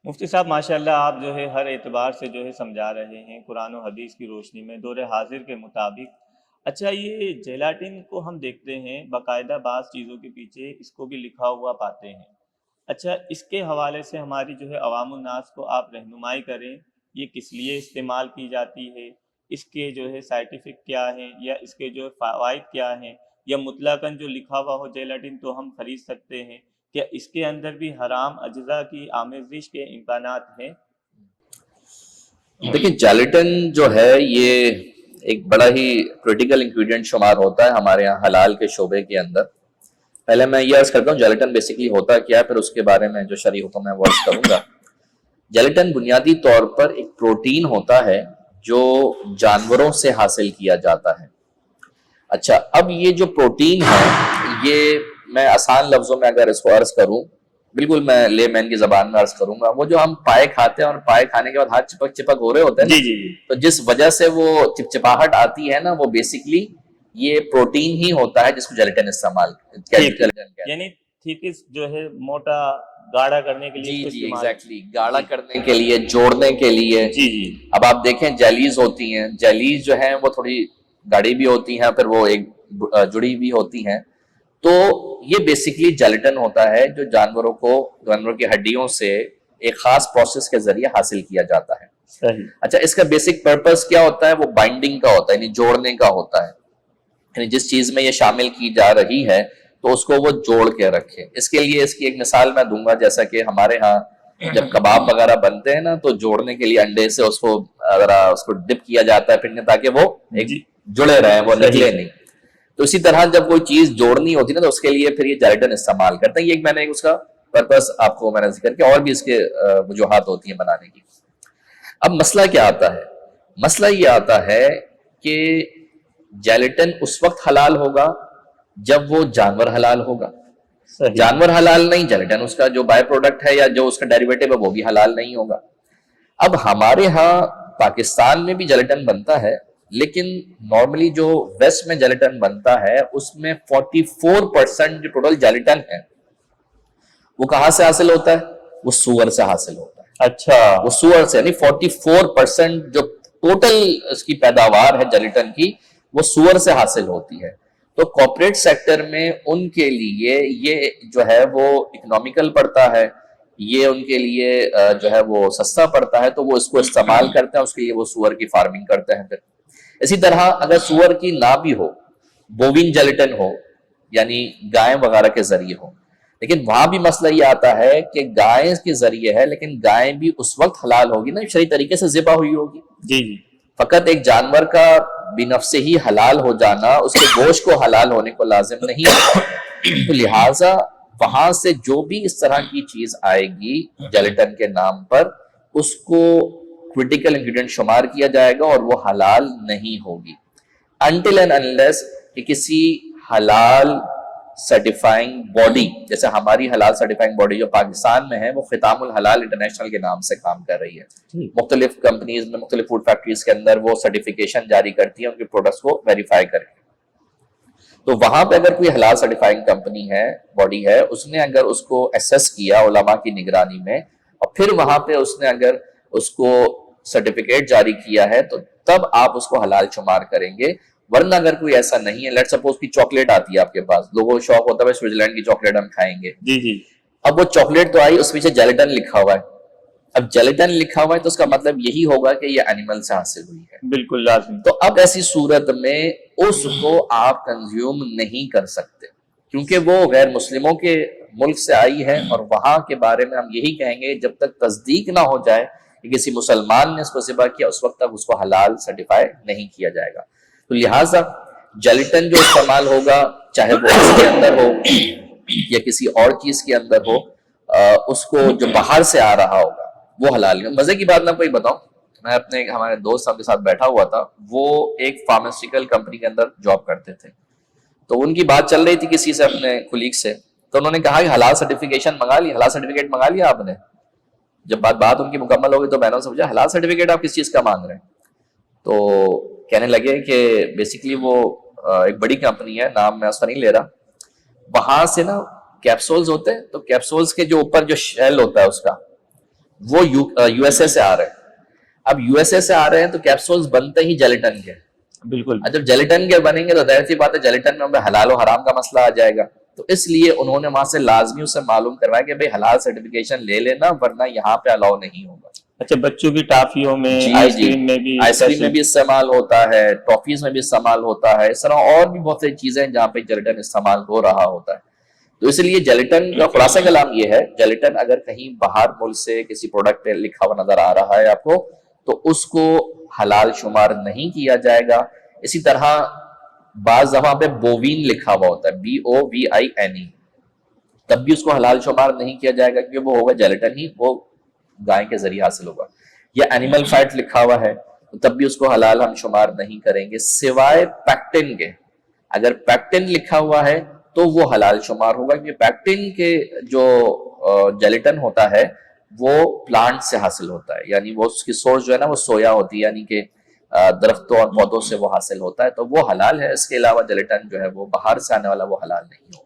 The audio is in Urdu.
مفتی صاحب ماشاءاللہ آپ جو ہے ہر اعتبار سے جو ہے سمجھا رہے ہیں قرآن و حدیث کی روشنی میں دور حاضر کے مطابق۔ اچھا، یہ جیلاٹن کو ہم دیکھتے ہیں باقاعدہ بعض چیزوں کے پیچھے اس کو بھی لکھا ہوا پاتے ہیں۔ اچھا، اس کے حوالے سے ہماری جو ہے عوام الناس کو آپ رہنمائی کریں، یہ کس لیے استعمال کی جاتی ہے، اس کے جو ہے سائنٹیفک کیا ہیں یا اس کے جو فوائد کیا ہیں، یا مطلقاً جو لکھا ہوا ہو جیلاٹن تو ہم خرید سکتے ہیں، کیا اس کے اندر بھی حرام اجزاء کی آمیزش کے امکانات ہیں؟ دیکھیں، جیلیٹن جو ہے یہ ایک بڑا ہی کریٹیکل انگریڈینٹ شمار ہوتا ہے ہمارے یہاں حلال کے شعبے کے اندر۔ پہلے میں یہ عرض کرتا ہوں جیلیٹن بیسیکلی ہوتا کیا ہے، پھر اس کے بارے میں جو شرعی حکم ہے وہ عرض کروں گا۔ جیلیٹن بنیادی طور پر ایک پروٹین ہوتا ہے جو جانوروں سے حاصل کیا جاتا ہے۔ اچھا، اب یہ جو پروٹین ہے، یہ میں آسان لفظوں میں اگر اس کو عرض کروں، بالکل میں لے مین کی زبان میں عرض کروں گا، وہ جو ہم پائے کھاتے ہیں اور پائے کھانے کے بعد ہاتھ چپک چپک ہو رہے ہوتے ہیں نا، جی جی جی تو جس وجہ سے وہ چپچپاہٹ آتی ہے نا، وہ بیسیکلی یہ پروٹین ہی ہوتا ہے جس کو جیلیٹن استعمال ٹھیک، جیلیٹن کہتے ہیں۔ یعنی تھیکس جو ہے موٹا گاڑھا کرنے کے لیے اس جی کو جی استعمال۔ ایگزیکٹلی، گاڑھا کرنے کے لیے، جوڑنے کے لیے۔ جی جی اب آپ دیکھیں جیلیز ہوتی ہیں، جیلیز جو ہیں وہ تھوڑی گاڑی بھی ہوتی ہیں، پھر وہ ایک جڑی بھی ہوتی ہیں، تو یہ بیسیکلی جیلیٹن ہوتا ہے جو جانوروں کی ہڈیوں سے ایک خاص پروسیس کے ذریعے حاصل کیا جاتا ہے۔ صحیح۔ اچھا، اس کا بیسک پرپس کیا ہوتا ہے؟ وہ بائنڈنگ کا ہوتا ہے، یعنی جوڑنے کا ہوتا ہے، یعنی جس چیز میں یہ شامل کی جا رہی ہے تو اس کو وہ جوڑ کے رکھے۔ اس کے لیے اس کی ایک مثال میں دوں گا، جیسا کہ ہمارے ہاں جب کباب وغیرہ بنتے ہیں نا تو جوڑنے کے لیے انڈے سے اس کو ڈپ کیا جاتا ہے پھر تاکہ وہ ایک جی جڑے رہیں، وہ صحیح نکلے صحیح۔ نہیں۔ تو اسی طرح جب کوئی چیز جوڑنی ہوتی ہے نا تو اس کے لیے پھر یہ جیلیٹن استعمال کرتے ہیں۔ یہ میں نے اس کا پرپس آپ کو میں نے ذکر کیا، اور بھی اس کے وجوہات ہوتی ہیں بنانے کی۔ اب مسئلہ کیا آتا ہے؟ مسئلہ یہ آتا ہے کہ جیلیٹن اس وقت حلال ہوگا جب وہ جانور حلال ہوگا۔ صحیح۔ جانور حلال نہیں، جیلیٹن اس کا جو بائی پروڈکٹ ہے یا جو اس کا ڈیریویٹو ہے وہ بھی حلال نہیں ہوگا۔ اب ہمارے ہاں پاکستان میں بھی جیلیٹن بنتا ہے، لیکن نارملی جو ویسٹ میں جیلیٹن بنتا ہے اس میں 44% جو ٹوٹل جیلیٹن ہے وہ کہاں سے حاصل ہوتا ہے؟ وہ سور سے حاصل ہوتا ہے۔ اچھا، وہ سور سے، یعنی 44% جو ٹوٹل اس کی پیداوار ہے جیلیٹن کی وہ سور سے حاصل ہوتی ہے۔ تو کارپوریٹ سیکٹر میں ان کے لیے یہ جو ہے وہ اکنامیکل پڑتا ہے، یہ ان کے لیے جو ہے وہ سستا پڑتا ہے، تو وہ اس کو استعمال کرتے ہیں، اس کے لیے وہ سور کی فارمنگ کرتے ہیں۔ پھر اسی طرح اگر سور کی نہ بھی ہو، بوون جیلیٹن ہو یعنی گائے وغیرہ کے ذریعے ہو، لیکن وہاں بھی مسئلہ یہ آتا ہے کہ گائے کے ذریعے ہے، لیکن گائے بھی اس وقت حلال ہوگی نا شرعی طریقے سے ذبح ہوئی ہوگی۔ جی جی فقط ایک جانور کا بنفسے ہی حلال ہو جانا اس کے گوشت کو حلال ہونے کو لازم نہیں ہے۔ تو لہٰذا وہاں سے جو بھی اس طرح کی چیز آئے گی جیلیٹن کے نام پر، اس کو کریٹیکل انگریڈینٹ شمار کیا جائے گا اور وہ حلال نہیں ہوگی until and unless کہ کسی حلال سرٹیفائنگ باڈی، جیسے ہماری حلال سرٹیفائنگ باڈی جو پاکستان میں ہے وہ ختام الحلال انٹرنیشنل کے نام سے کام کر رہی ہے۔ مختلف کمپنیز میں، مختلف فوڈ فیکٹریز کے اندر وہ سرٹیفیکیشن جاری کرتی ہیں ان کے پروڈکٹس کو ویریفائی کر کے۔ تو وہاں پہ اگر کوئی حلال سرٹیفائنگ کمپنی ہے، باڈی ہے، اس نے اگر اس کو ایسس کیا علماء کی نگرانی میں، اور پھر وہاں پہ اس نے اگر اس کو سرٹیفکیٹ جاری کیا ہے تو تب آپ اس کو حلال شمار کریں گے۔ ورنہ اگر کوئی ایسا نہیں ہے، لیٹ سپوز کی چاکلیٹ آتی ہے آپ کے پاس، لوگوں کو شوق ہوتا ہے سوئٹزرلینڈ کی چاکلیٹ ہم کھائیں گے، جی جی اب وہ چاکلیٹ تو آئی، اس پیچھے جیلیٹن لکھا ہوا ہے۔ اب جیلیٹن لکھا ہوا ہے تو اس کا مطلب یہی ہوگا کہ یہ اینیمل سے حاصل ہوئی ہے۔ بالکل لازمی۔ تو اب ایسی صورت میں اس کو آپ کنزیوم نہیں کر سکتے، کیونکہ وہ غیر مسلموں کے ملک سے آئی ہے، اور وہاں کے بارے میں ہم یہی کہیں گے جب تک تصدیق نہ ہو جائے کہ کسی مسلمان نے اس کو ذبح کیا، اس وقت تک اس کو حلال سرٹیفائی نہیں کیا جائے گا۔ تو لہٰذا جیلیٹن جو استعمال ہوگا، چاہے وہ اس کے اندر ہو یا کسی اور چیز کے اندر ہو، اس کو جو باہر سے آ رہا ہوگا وہ حلال نہیں۔ مزے کی بات میں کوئی بتاؤں، میں اپنے ہمارے دوست صاحب کے ساتھ بیٹھا ہوا تھا، وہ ایک فارماسیوٹیکل کمپنی کے اندر جاب کرتے تھے، تو ان کی بات چل رہی تھی کسی سے، اپنے کولیگ سے، تو انہوں نے کہا کہ حلال سرٹیفکیشن منگا لی، حلال سرٹیفکیٹ منگا لیا آپ نے؟ جب بات ان کی مکمل ہوگی تو میں نے سمجھا حلال سرٹیفکیٹ آپ کس چیز کا مانگ رہے ہیں؟ تو کہنے لگے کہ بیسیکلی وہ ایک بڑی کمپنی ہے، نام میں اس کا نہیں لے رہا، وہاں سے نا کیپسولز ہوتے ہیں، تو کیپسولز کے جو اوپر جو شیل ہوتا ہے اس کا، وہ یو ایس اے سے آ رہے ہیں. اب یو ایس اے سے آ رہے ہیں تو کیپسولز بنتے ہی جیلیٹن کے. بالکل. جب جیلیٹن کے بنیں گے تو ظاہر سی بات ہے جیلیٹن میں حلال و حرام کا مسئلہ آ جائے گا. تو اس لیے انہوں نے وہاں سے لازمی اسے معلوم کروایا کہ بھئی حلال سرٹیفکیشن لے لینا ورنہ یہاں پہ الاؤ نہیں ہوگا. اچھا بچوں کی ٹافیوں میں جی آئس جی کریم میں بھی آئس کریم میں بھی استعمال ہوتا ہے, ٹافیز میں بھی استعمال ہوتا ہے, اس طرح اور بھی بہت سی چیزیں جہاں پہ جیلیٹن استعمال ہو رہا ہوتا ہے. تو اس لیے جیلیٹن کا خلاصہ کلام یہ ہے, جیلیٹن اگر کہیں باہر ملک سے کسی پروڈکٹ پہ لکھا ہوا نظر آ رہا ہے آپ کو تو اس کو حلال شمار نہیں کیا جائے گا. اسی طرح بعض دفعہ پہ بووین لکھا ہوا ہوتا ہے, BOVINE, تب بھی اس کو حلال شمار نہیں کیا جائے گا کیونکہ وہ ہوگا جیلیٹن ہی, وہ گائے کے ذریعے حاصل ہوگا. یا اینیمل فیٹ لکھا ہوا ہے تب بھی اس کو حلال ہم شمار نہیں کریں گے سوائے پیکٹن کے. اگر پیکٹن لکھا ہوا ہے تو وہ حلال شمار ہوگا کیونکہ پیکٹن کے جو جیلیٹن ہوتا ہے وہ پلانٹ سے حاصل ہوتا ہے, یعنی وہ اس کی سورس جو ہے نا وہ سویا ہوتی ہے, یعنی کہ درختوں اور پودوں سے وہ حاصل ہوتا ہے, تو وہ حلال ہے. اس کے علاوہ جیلیٹن جو ہے وہ باہر سے آنے والا وہ حلال نہیں ہوگا.